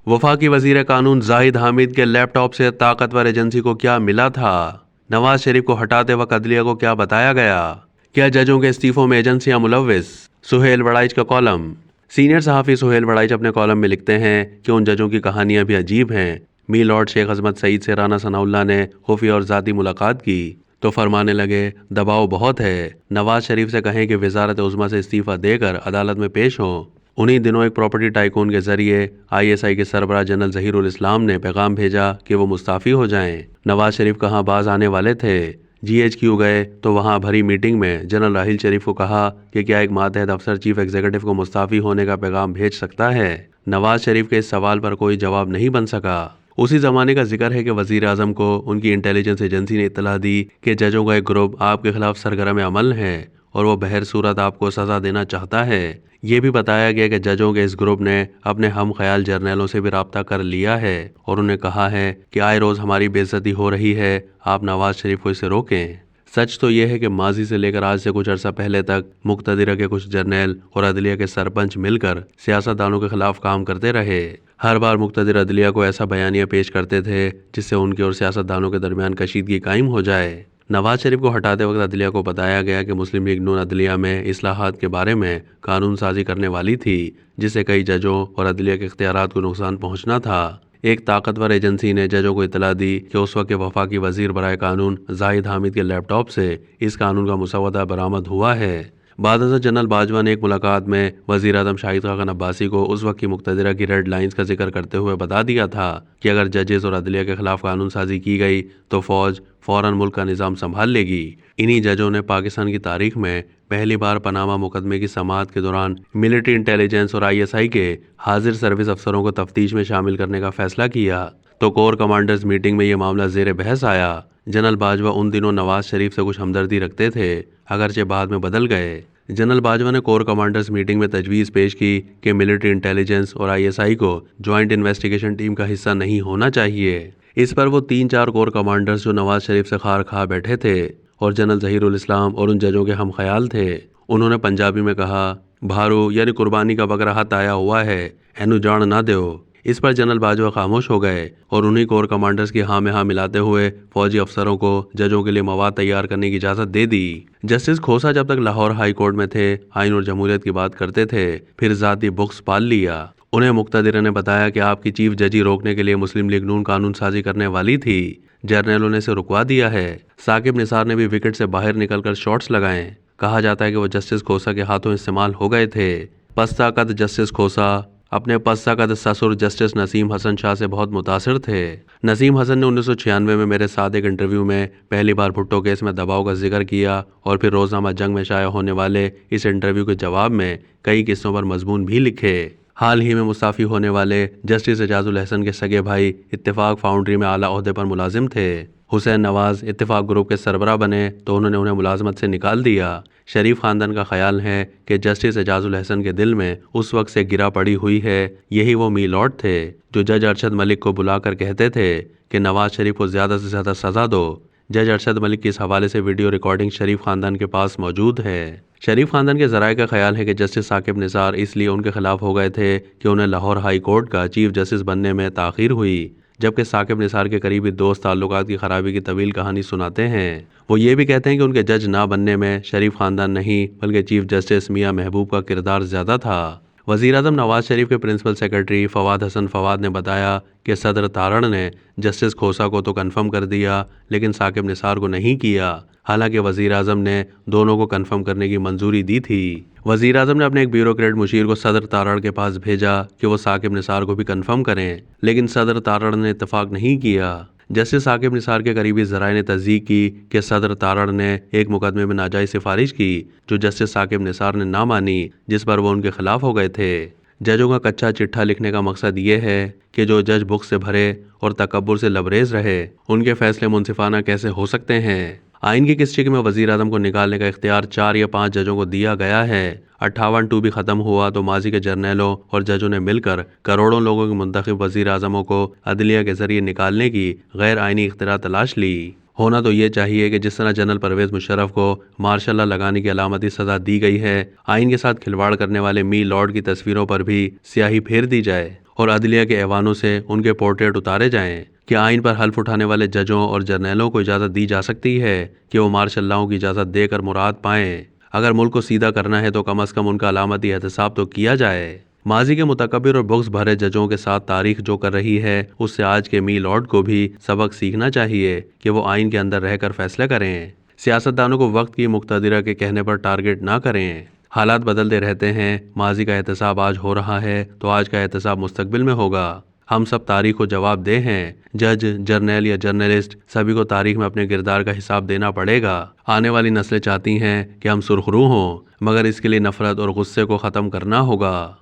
वफाकी वजीर कानून जाहिद हामिद के लैपटॉप से ताकतवर एजेंसी को क्या मिला था? नवाज शरीफ को हटाते वक्त अदलिया को क्या बताया गया? क्या जजों के इस्तीफों में एजेंसियां मुलव्विस? सुहेल बड़ाइच का कॉलम। सीनियर सहाफ़ी सुहेल बड़ाइच अपने कॉलम में लिखते हैं कि उन जजों की कहानियां भी अजीब हैं। मी लॉर्ड शेख अजमत सईद से राना सनाउल्लाह ने खुफिया और ज़ाती मुलाकात की तो फरमाने लगे दबाव बहुत है, नवाज शरीफ से कहें कि वजारत उज़्मा से इस्तीफ़ा देकर अदालत में पेश हों। उन्हीं दिनों एक प्रॉपर्टी टाइकून के जरिए ISI के सरबराह जनरल ज़हीरुल इस्लाम ने पैगाम भेजा कि वो मुस्ताफ़ी हो जाएं। नवाज शरीफ कहाँ बाज आने वाले थे। GHQ गए तो वहाँ भरी मीटिंग में जनरल राहिल शरीफ को कहा कि क्या एक मातहत अफसर चीफ एग्जीक्यूटिव को मुस्ताफ़ी होने का पैगाम भेज सकता है। नवाज शरीफ के इस सवाल पर कोई जवाब नहीं बन सका। उसी ज़माने का जिक्र है कि वज़ीर आज़म को उनकी इंटेलिजेंस एजेंसी ने इत्तला दी कि जजों का एक ग्रुप आपके खिलाफ सरगर्म अमल है और वो बहर सूरत आपको सज़ा देना चाहता है। ये भी बताया गया कि जजों के इस ग्रुप ने अपने हम ख्याल जर्नलों से भी रब्ता कर लिया है और उन्हें कहा है कि आए रोज़ हमारी बेइज्जती हो रही है, आप नवाज शरीफ को इसे रोकें। सच तो यह है कि माजी से लेकर आज से कुछ अर्सा पहले तक मुक्तदिरा के कुछ जर्नल और अदलिया के सरपंच मिलकर सियासतदानों के खिलाफ काम करते रहे। हर बार मुक्तदिर अदलिया को ऐसा बयानिया पेश करते थे जिससे उनके और सियासतदानों के दरमियान कशीदगी कायम हो जाए। नवाज शरीफ को हटाते वक्त अदलिया को बताया गया कि मुस्लिम लीग नून अदलिया में इस्लाहात के बारे में कानून साजी करने वाली थी जिससे कई जजों और अदलिया के इख्तियारात को नुकसान पहुंचना था। एक ताकतवर एजेंसी ने जजों को इतला दी कि उस वक्त के वफाकी वजीर बराए कानून जाहिद हामिद के लैपटॉप से इस कानून का मुसवदा बरामद हुआ है। बाद जनरल बाजवा ने एक मुलाकात में वज़ीर आज़म शाहिद खान अब्बासी को उस वक्त की मुक्तदिरा की रेड लाइंस का जिक्र करते हुए बता दिया था कि अगर जजेस और अदलिया के खिलाफ कानून साजी की गई तो फौज फौरन मुल्क का निज़ाम संभाल लेगी। इन्हीं जजों ने पाकिस्तान की तारीख में पहली बार पनामा मुकदमे की समाअत के दौरान मिलिट्री इंटेलिजेंस और ISI के हाजिर सर्विस अफसरों को तफ्तीश में शामिल करने का फैसला किया तो कोर कमांडर्स मीटिंग में ये मामला ज़ेर बहस आया। जनरल बाजवा उन दिनों नवाज शरीफ से कुछ हमदर्दी रखते थे, अगरचे बाद में बदल गए। जनरल बाजवा ने कोर कमांडर्स मीटिंग में तजवीज़ पेश की कि मिलिट्री इंटेलिजेंस और ISI को ज्वाइंट इन्वेस्टिगेशन टीम का हिस्सा नहीं होना चाहिए। इस पर वो 3-4 कोर कमांडर्स जो नवाज शरीफ से खार खा बैठे थे और जनरल ज़हीरुल इस्लाम और उन जजों के हम ख्याल थे, उन्होंने पंजाबी में कहा भारू यानी कुर्बानी का बकरा हाथ आया हुआ है, एनू जान ना दो। इस पर जनरल बाजवा खामोश हो गए और उन्हीं कोर कमांडर्स की हाँ में हाँ मिलाते हुए फौजी अफसरों को जजों के लिए मवाद तैयार करने की इजाज़त दे दी। जस्टिस खोसा जब तक लाहौर हाई कोर्ट में थे आइन और जमहूरियत की बात करते थे, फिर ज़ाती बुक्स पाल लिया। उन्हें मुक्तदिर ने बताया कि आपकी चीफ जजी रोकने के लिए मुस्लिम लीग नून कानून साजी करने वाली थी, जर्नलों ने इसे रुकवा दिया है। साकिब निसार ने भी विकेट से बाहर निकलकर शॉट्स लगाए। कहा जाता है कि वो जस्टिस खोसा के हाथों इस्तेमाल हो गए थे। पस्ता कद जस्टिस खोसा अपने पस्ता कद ससुर जस्टिस नसीम हसन शाह से बहुत मुतासिर थे। नसीम हसन ने 1996 में मेरे साथ एक इंटरव्यू में पहली बार भुट्टो केस में दबाव का जिक्र किया और फिर रोज़नामा जंग में शाया होने वाले इस इंटरव्यू के जवाब में कई किस्सों पर मजमून भी लिखे। हाल ही में मुस्ताफ़ी होने वाले जस्टिस एजाजुल हसन के सगे भाई इत्तेफाक फाउंड्री में आला ओहदे पर मुलाजिम थे। हुसैन नवाज इत्तेफाक ग्रुप के सरबराह बने तो उन्होंने उन्हें मुलाजमत से निकाल दिया। शरीफ खानदान का ख्याल है कि जस्टिस एजाजुल हसन के दिल में उस वक्त से गिरा पड़ी हुई है। यही वो मी लॉर्ड थे जो जज अरशद मलिक को बुलाकर कहते थे कि नवाज शरीफ को ज़्यादा से ज़्यादा सज़ा दो। जज अरशद मलिक की इस हवाले से वीडियो रिकॉर्डिंग शरीफ खानदान के पास मौजूद है। शरीफ खानदान के ज़राए का ख्याल है कि जस्टिस साकिब निसार इसलिए उनके खिलाफ हो गए थे कि उन्हें लाहौर हाई कोर्ट का चीफ जस्टिस बनने में ताख़ीर हुई, जबकि साकिब निसार के करीबी दोस्त ताल्लुकात की खराबी की तवील कहानी सुनाते हैं। वो ये भी कहते हैं कि उनके जज ना बनने में शरीफ खानदान नहीं बल्कि चीफ जस्टिस मियां महबूब का किरदार ज़्यादा था। वज़ीर आज़म नवाज शरीफ के प्रिंसिपल सेक्रेटरी फवाद हसन फवाद ने बताया कि सदर तारण ने जस्टिस खोसा को तो कन्फर्म कर दिया लेकिन साकिब निसार को नहीं किया, हालांकि वज़ीर आज़म ने दोनों को कन्फर्म करने की मंजूरी दी थी। वज़ीर आज़म ने अपने एक ब्यूरोक्रेट मुशीर को सदर तारण के पास भेजा कि वो साकिब निसार को भी कन्फर्म करें, लेकिन सदर तारण ने इत्तफाक नहीं किया। जस्टिस साकिब निसार के करीबी ज़राए ने तस्दीक की कि सदर तारण ने एक मुकदमे में नाजायज़ सिफारिश की जो जस्टिस साकिब निसार ने ना मानी, जिस पर वो उनके खिलाफ हो गए थे। जजों का कच्चा चिट्ठा लिखने का मकसद ये है कि जो जज बुक से भरे और तकब्बुर से लबरेज रहे उनके फैसले मुनसिफाना कैसे हो सकते हैं। आइन की किस्टिक में वज़ीर आज़म को निकालने का इख्तियार 4 या 5 जजों को दिया गया है। 58-2 भी ख़त्म हुआ तो माजी के जर्नलों और जजों ने मिलकर करोड़ों लोगों के मुंतखब वज़ीर आज़मों को अदलिया के ज़रिए निकालने की गैर आइनी इख्तियार तलाश ली। होना तो ये चाहिए कि जिस तरह जनरल परवेज़ मुशर्रफ को मार्शल लॉ लगाने की अलामती सज़ा दी गई है, आइन के साथ खिलवाड़ करने वाले मी लॉर्ड की तस्वीरों पर भी स्याही फेर दी जाए اور عدلیہ کے ایوانوں سے ان کے پورٹریٹ اتارے جائیں۔ کیا آئین پر حلف اٹھانے والے ججوں اور جرنیلوں کو اجازت دی جا سکتی ہے کہ وہ مارشل لاؤں کی اجازت دے کر مراد پائیں؟ اگر ملک کو سیدھا کرنا ہے تو کم از کم ان کا علامتی احتساب تو کیا جائے۔ ماضی کے متکبر اور بغض بھرے ججوں کے ساتھ تاریخ جو کر رہی ہے اس سے آج کے می لارڈ کو بھی سبق سیکھنا چاہیے کہ وہ آئین کے اندر رہ کر فیصلے کریں۔ سیاستدانوں کو وقت کی مقتدرہ کے کہنے پر ٹارگٹ نہ کریں۔ حالات بدلتے رہتے ہیں، ماضی کا احتساب آج ہو رہا ہے تو آج کا احتساب مستقبل میں ہوگا۔ ہم سب تاریخ کو جواب دہ ہیں۔ جج، جرنیل یا جرنلسٹ سبھی کو تاریخ میں اپنے کردار کا حساب دینا پڑے گا۔ آنے والی نسلیں چاہتی ہیں کہ ہم سرخرو ہوں، مگر اس کے لیے نفرت اور غصے کو ختم کرنا ہوگا۔